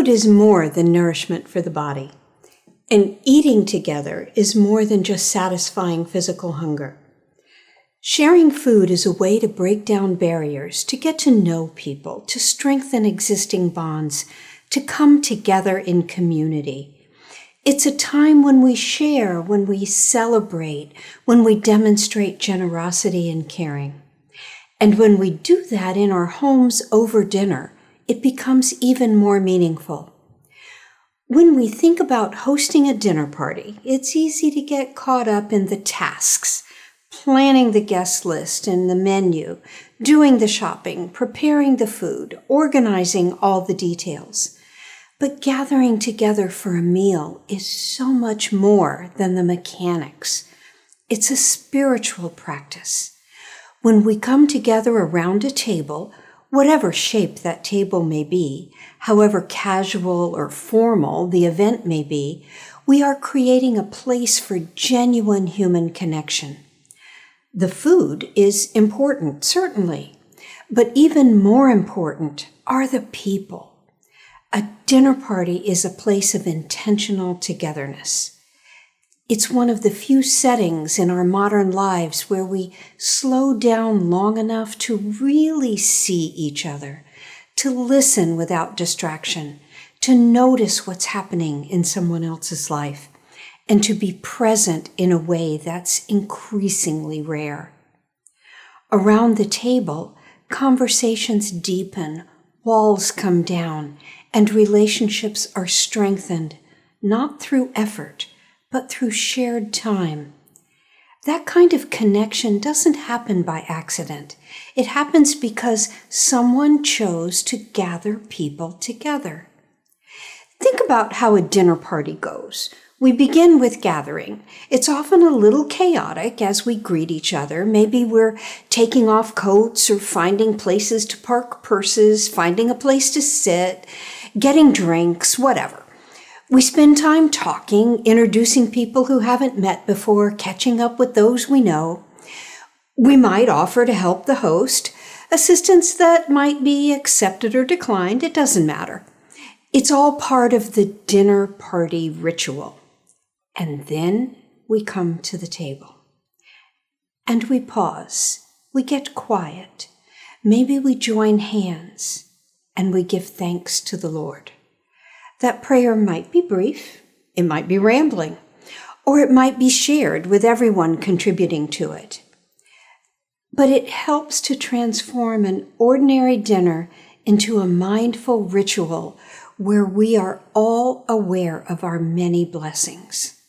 Food is more than nourishment for the body, and eating together is more than just satisfying physical hunger. Sharing food is a way to break down barriers, to get to know people, to strengthen existing bonds, to come together in community. It's a time when we share, when we celebrate, when we demonstrate generosity and caring. And when we do that in our homes over dinner, it becomes even more meaningful. When we think about hosting a dinner party, it's easy to get caught up in the tasks, planning the guest list and the menu, doing the shopping, preparing the food, organizing all the details. But gathering together for a meal is so much more than the mechanics. It's a spiritual practice. When we come together around a table, whatever shape that table may be, however casual or formal the event may be, we are creating a place for genuine human connection. The food is important, certainly, but even more important are the people. A dinner party is a place of intentional togetherness. It's one of the few settings in our modern lives where we slow down long enough to really see each other, to listen without distraction, to notice what's happening in someone else's life, and to be present in a way that's increasingly rare. Around the table, conversations deepen, walls come down, and relationships are strengthened, not through effort, but through shared time. That kind of connection doesn't happen by accident. It happens because someone chose to gather people together. Think about how a dinner party goes. We begin with gathering. It's often a little chaotic as we greet each other. Maybe we're taking off coats or finding places to park purses, finding a place to sit, getting drinks, whatever. We spend time talking, introducing people who haven't met before, catching up with those we know. We might offer to help the host, assistance that might be accepted or declined. It doesn't matter. It's all part of the dinner party ritual. And then we come to the table. And we pause. We get quiet. Maybe we join hands and we give thanks to the Lord. That prayer might be brief, it might be rambling, or it might be shared with everyone contributing to it. But it helps to transform an ordinary dinner into a mindful ritual where we are all aware of our many blessings.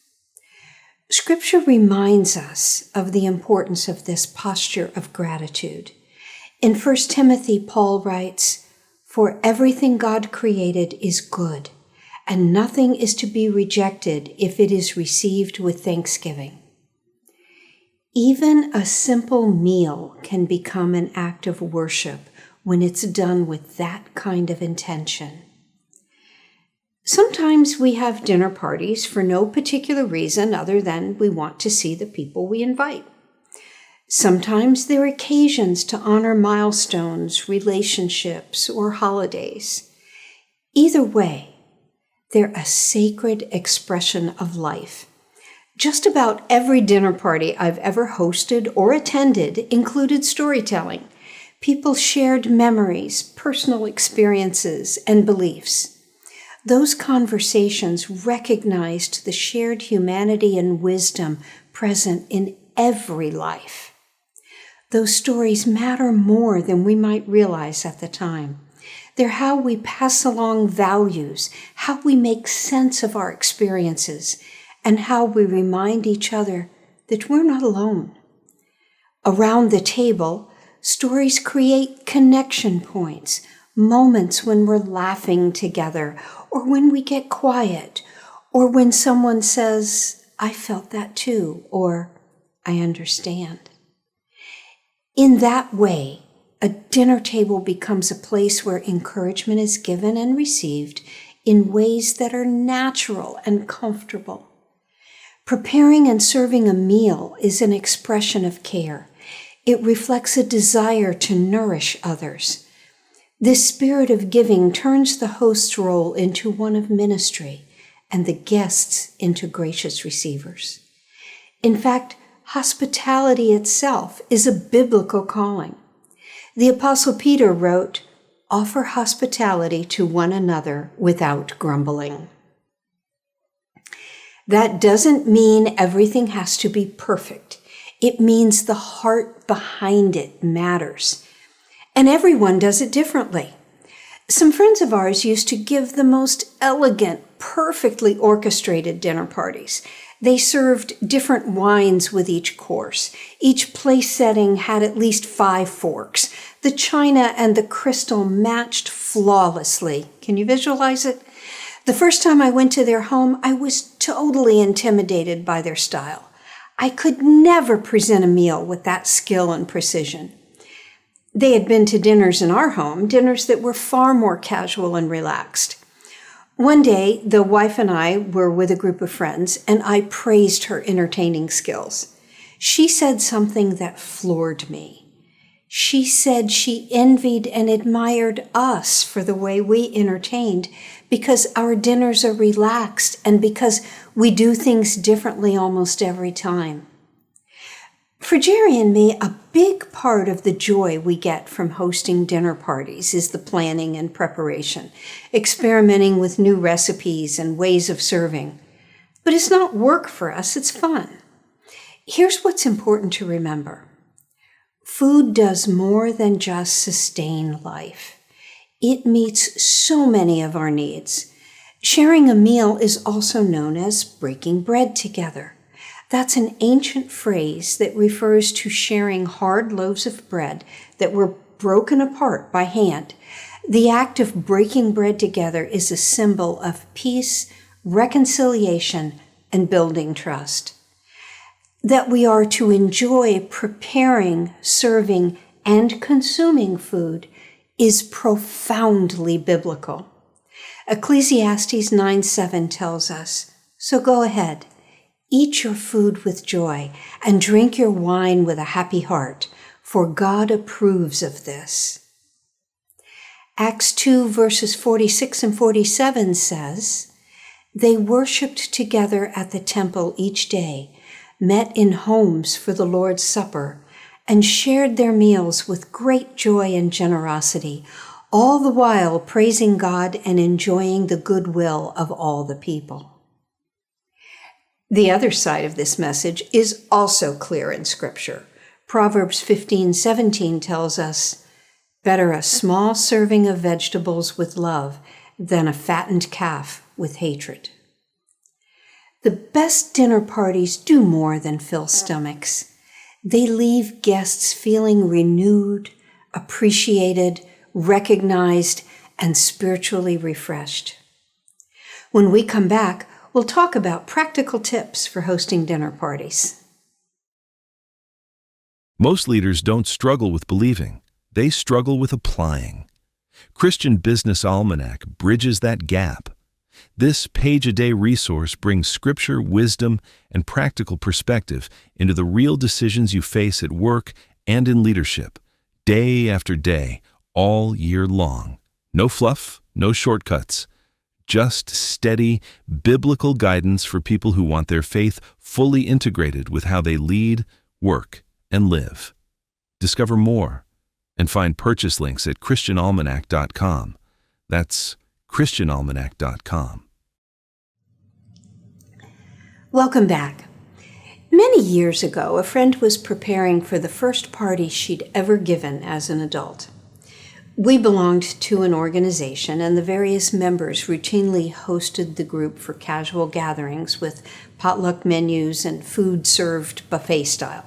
Scripture reminds us of the importance of this posture of gratitude. In 1 Timothy, Paul writes, "For everything God created is good, and nothing is to be rejected if it is received with thanksgiving." Even a simple meal can become an act of worship when it's done with that kind of intention. Sometimes we have dinner parties for no particular reason other than we want to see the people we invite. Sometimes they're occasions to honor milestones, relationships, or holidays. Either way, they're a sacred expression of life. Just about every dinner party I've ever hosted or attended included storytelling. People shared memories, personal experiences, and beliefs. Those conversations recognized the shared humanity and wisdom present in every life. Those stories matter more than we might realize at the time. They're how we pass along values, how we make sense of our experiences, and how we remind each other that we're not alone. Around the table, stories create connection points, moments when we're laughing together, or when we get quiet, or when someone says, "I felt that too," or "I understand." In that way, a dinner table becomes a place where encouragement is given and received in ways that are natural and comfortable. Preparing and serving a meal is an expression of care. It reflects a desire to nourish others. This spirit of giving turns the host's role into one of ministry and the guests into gracious receivers. In fact, hospitality itself is a biblical calling. The Apostle Peter wrote, "Offer hospitality to one another without grumbling." That doesn't mean everything has to be perfect. It means the heart behind it matters. And everyone does it differently. Some friends of ours used to give the most elegant, perfectly orchestrated dinner parties. They served different wines with each course. Each place setting had at least 5 forks. The china and the crystal matched flawlessly. Can you visualize it? The first time I went to their home, I was totally intimidated by their style. I could never present a meal with that skill and precision. They had been to dinners in our home, dinners that were far more casual and relaxed. One day, the wife and I were with a group of friends, and I praised her entertaining skills. She said something that floored me. She said she envied and admired us for the way we entertained because our dinners are relaxed and because we do things differently almost every time. For Jerry and me, a big part of the joy we get from hosting dinner parties is the planning and preparation, experimenting with new recipes and ways of serving. But it's not work for us, it's fun. Here's what's important to remember. Food does more than just sustain life. It meets so many of our needs. Sharing a meal is also known as breaking bread together. That's an ancient phrase that refers to sharing hard loaves of bread that were broken apart by hand. The act of breaking bread together is a symbol of peace, reconciliation, and building trust. That we are to enjoy preparing, serving, and consuming food is profoundly biblical. Ecclesiastes 9:7 tells us, "So go ahead, eat your food with joy, and drink your wine with a happy heart, for God approves of this." Acts 2 verses 46 and 47 says, "They worshiped together at the temple each day, met in homes for the Lord's Supper, and shared their meals with great joy and generosity, all the while praising God and enjoying the goodwill of all the people." The other side of this message is also clear in Scripture. Proverbs 15:17 tells us, "Better a small serving of vegetables with love than a fattened calf with hatred." The best dinner parties do more than fill stomachs. They leave guests feeling renewed, appreciated, recognized, and spiritually refreshed. When we come back, we'll talk about practical tips for hosting dinner parties. Most leaders don't struggle with believing. They struggle with applying. Christian Business Almanac bridges that gap. This page-a-day resource brings scripture, wisdom, and practical perspective into the real decisions you face at work and in leadership, day after day, all year long. No fluff, no shortcuts. Just steady, biblical guidance for people who want their faith fully integrated with how they lead, work, and live. Discover more and find purchase links at christianalmanac.com. That's christianalmanac.com. Welcome back. Many years ago, a friend was preparing for the first party she'd ever given as an adult. We belonged to an organization, and the various members routinely hosted the group for casual gatherings with potluck menus and food served buffet style.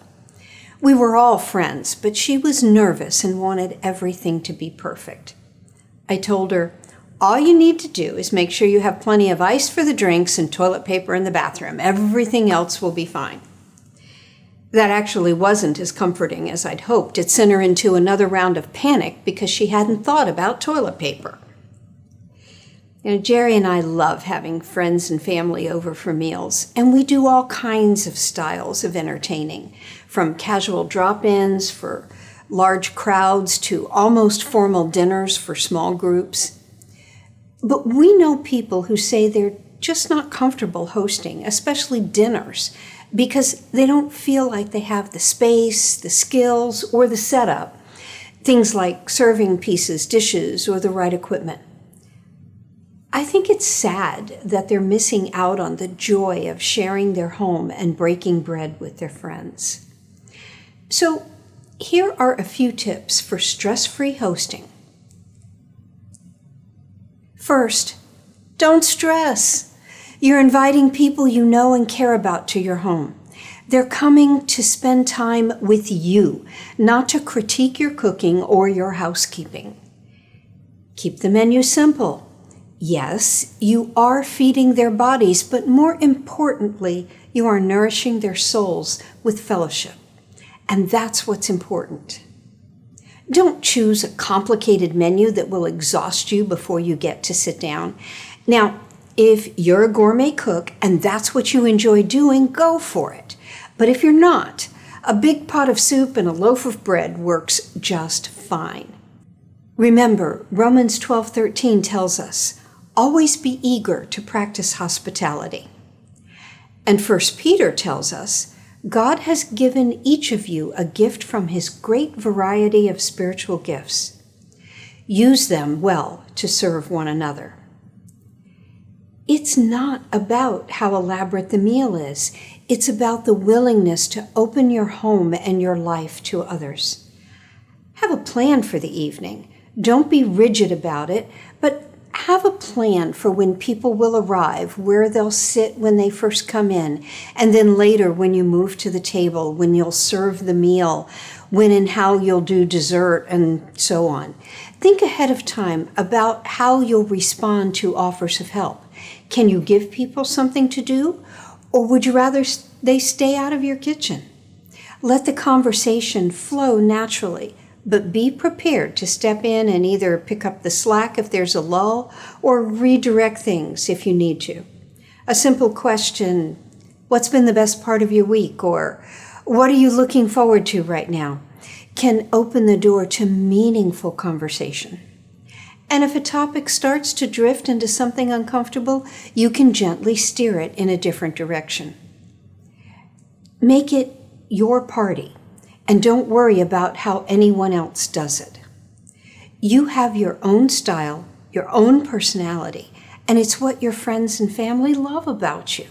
We were all friends, but she was nervous and wanted everything to be perfect. I told her, "All you need to do is make sure you have plenty of ice for the drinks and toilet paper in the bathroom. Everything else will be fine." That actually wasn't as comforting as I'd hoped. It sent her into another round of panic because she hadn't thought about toilet paper. Jerry and I love having friends and family over for meals, and we do all kinds of styles of entertaining, from casual drop-ins for large crowds to almost formal dinners for small groups. But we know people who say they're just not comfortable hosting, especially dinners, because they don't feel like they have the space, the skills, or the setup, things like serving pieces, dishes, or the right equipment. I think it's sad that they're missing out on the joy of sharing their home and breaking bread with their friends. So here are a few tips for stress-free hosting. First, don't stress. You're inviting people you know and care about to your home. They're coming to spend time with you, not to critique your cooking or your housekeeping. Keep the menu simple. Yes, you are feeding their bodies, but more importantly, you are nourishing their souls with fellowship. And that's what's important. Don't choose a complicated menu that will exhaust you before you get to sit down. Now, if you're a gourmet cook and that's what you enjoy doing, go for it. But if you're not, a big pot of soup and a loaf of bread works just fine. Remember, Romans 12:13 tells us, always be eager to practice hospitality. And 1 Peter tells us, God has given each of you a gift from his great variety of spiritual gifts. Use them well to serve one another. It's not about how elaborate the meal is. It's about the willingness to open your home and your life to others. Have a plan for the evening. Don't be rigid about it, but have a plan for when people will arrive, where they'll sit when they first come in, and then later when you move to the table, when you'll serve the meal, when and how you'll do dessert, and so on. Think ahead of time about how you'll respond to offers of help. Can you give people something to do, or would you rather they stay out of your kitchen? Let the conversation flow naturally, but be prepared to step in and either pick up the slack if there's a lull or redirect things if you need to. A simple question, what's been the best part of your week? Or what are you looking forward to right now? Can open the door to meaningful conversation. And if a topic starts to drift into something uncomfortable, you can gently steer it in a different direction. Make it your party. And don't worry about how anyone else does it. You have your own style, your own personality, and it's what your friends and family love about you.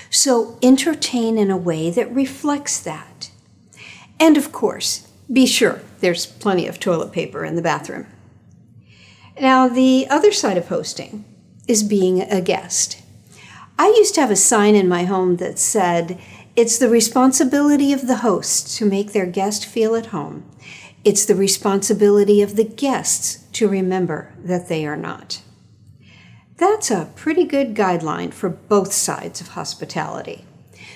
So entertain in a way that reflects that. And of course, be sure there's plenty of toilet paper in the bathroom. Now, the other side of hosting is being a guest. I used to have a sign in my home that said, it's the responsibility of the host to make their guest feel at home. It's the responsibility of the guests to remember that they are not. That's a pretty good guideline for both sides of hospitality.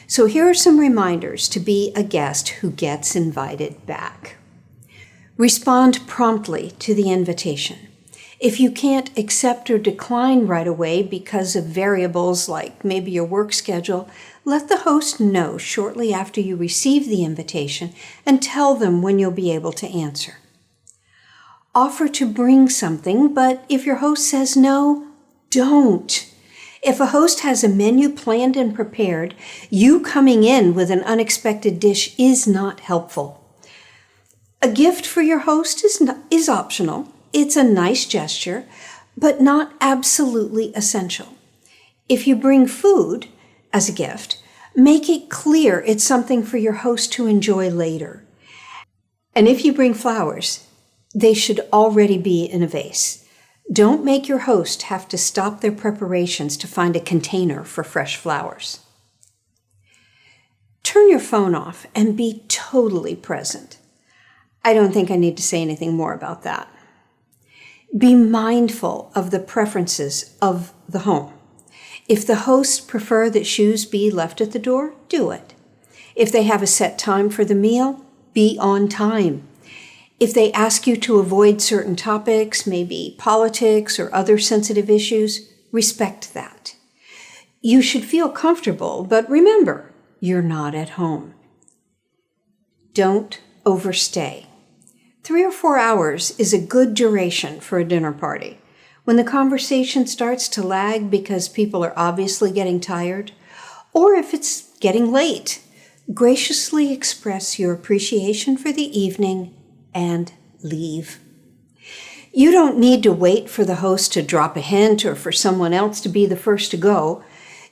So here are some reminders to be a guest who gets invited back. Respond promptly to the invitation. If you can't accept or decline right away because of variables like maybe your work schedule, let the host know shortly after you receive the invitation and tell them when you'll be able to answer. Offer to bring something, but if your host says no, don't. If a host has a menu planned and prepared, you coming in with an unexpected dish is not helpful. A gift for your host is optional. It's a nice gesture, but not absolutely essential. If you bring food as a gift, make it clear it's something for your host to enjoy later. And if you bring flowers, they should already be in a vase. Don't make your host have to stop their preparations to find a container for fresh flowers. Turn your phone off and be totally present. I don't think I need to say anything more about that. Be mindful of the preferences of the home. If the hosts prefer that shoes be left at the door, do it. If they have a set time for the meal, be on time. If they ask you to avoid certain topics, maybe politics or other sensitive issues, respect that. You should feel comfortable, but remember, you're not at home. Don't overstay. 3 or 4 hours is a good duration for a dinner party. When the conversation starts to lag because people are obviously getting tired, or if it's getting late, graciously express your appreciation for the evening and leave. You don't need to wait for the host to drop a hint or for someone else to be the first to go.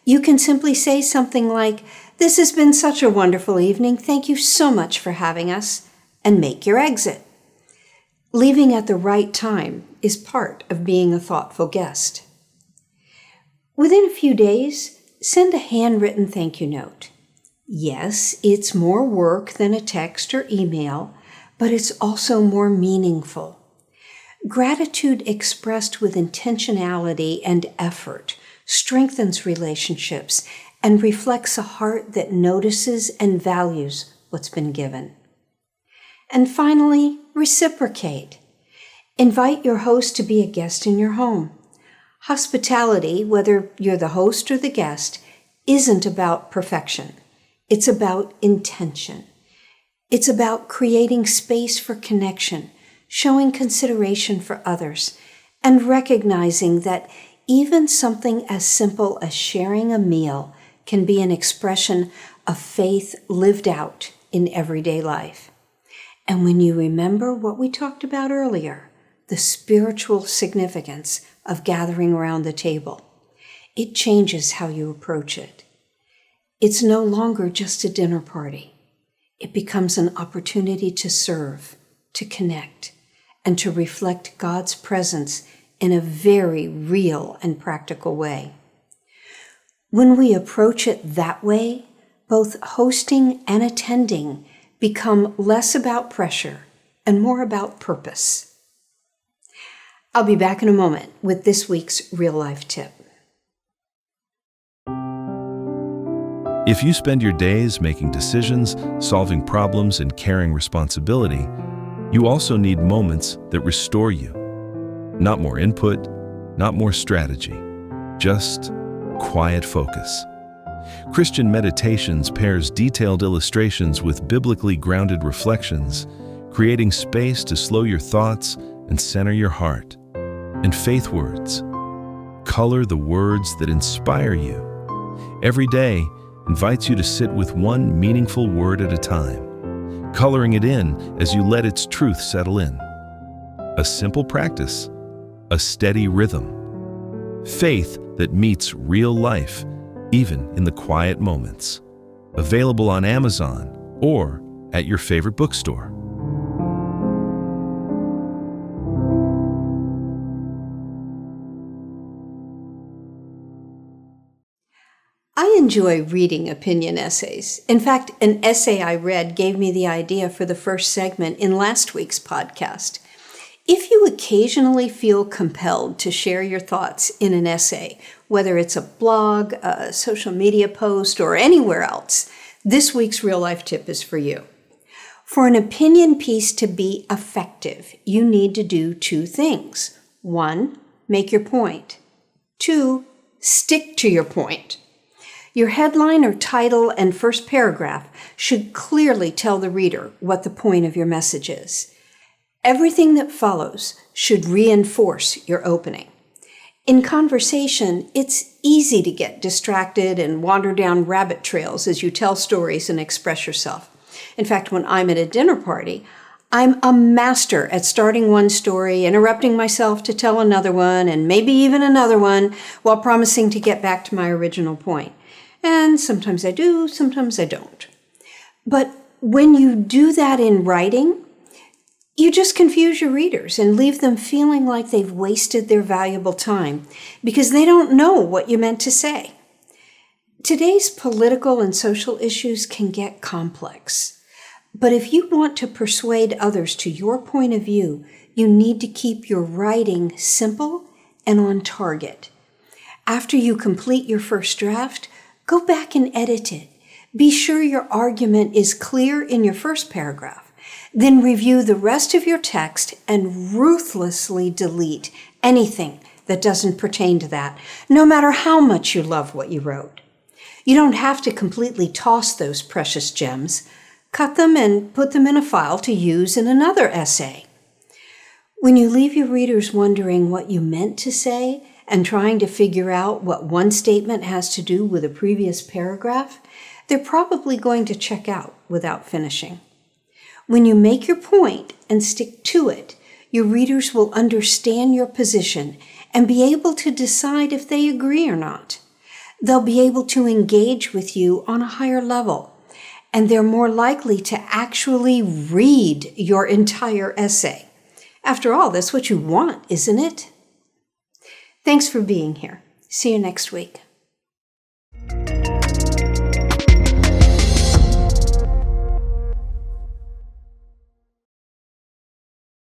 You can simply say something like, "This has been such a wonderful evening. Thank you so much for having us," and make your exit. Leaving at the right time is part of being a thoughtful guest. Within a few days, send a handwritten thank you note. Yes, it's more work than a text or email, but it's also more meaningful. Gratitude expressed with intentionality and effort strengthens relationships and reflects a heart that notices and values what's been given. And finally, reciprocate. Invite your host to be a guest in your home. Hospitality, whether you're the host or the guest, isn't about perfection. It's about intention. It's about creating space for connection, showing consideration for others, and recognizing that even something as simple as sharing a meal can be an expression of faith lived out in everyday life. And when you remember what we talked about earlier, the spiritual significance of gathering around the table, it changes how you approach it. It's no longer just a dinner party. It becomes an opportunity to serve, to connect, and to reflect God's presence in a very real and practical way. When we approach it that way, both hosting and attending become less about pressure and more about purpose. I'll be back in a moment with this week's real-life tip. If you spend your days making decisions, solving problems, and carrying responsibility, you also need moments that restore you. Not more input, not more strategy, just quiet focus. Christian Meditations pairs detailed illustrations with biblically grounded reflections, creating space to slow your thoughts and center your heart. And Faith Words. Color the words that inspire you. Every day invites you to sit with one meaningful word at a time, coloring it in as you let its truth settle in. A simple practice, a steady rhythm. Faith that meets real life, even in the quiet moments. Available on Amazon or at your favorite bookstore. I enjoy reading opinion essays. In fact, an essay I read gave me the idea for the first segment in last week's podcast. If you occasionally feel compelled to share your thoughts in an essay, whether it's a blog, a social media post, or anywhere else, this week's real-life tip is for you. For an opinion piece to be effective, you need to do 2 things. 1, make your point. 2, stick to your point. Your headline or title and first paragraph should clearly tell the reader what the point of your message is. Everything that follows should reinforce your opening. In conversation, it's easy to get distracted and wander down rabbit trails as you tell stories and express yourself. In fact, when I'm at a dinner party, I'm a master at starting one story, interrupting myself to tell another one, and maybe even another one, while promising to get back to my original point. And sometimes I do, sometimes I don't. But when you do that in writing, you just confuse your readers and leave them feeling like they've wasted their valuable time because they don't know what you meant to say. Today's political and social issues can get complex. But if you want to persuade others to your point of view, you need to keep your writing simple and on target. After you complete your first draft, go back and edit it. Be sure your argument is clear in your first paragraph. Then review the rest of your text and ruthlessly delete anything that doesn't pertain to that, no matter how much you love what you wrote. You don't have to completely toss those precious gems, Cut them and put them in a file to use in another essay. When you leave your readers wondering what you meant to say and trying to figure out what one statement has to do with a previous paragraph, they're probably going to check out without finishing. When you make your point and stick to it, your readers will understand your position and be able to decide if they agree or not. They'll be able to engage with you on a higher level, and they're more likely to actually read your entire essay. After all, that's what you want, isn't it? Thanks for being here. See you next week.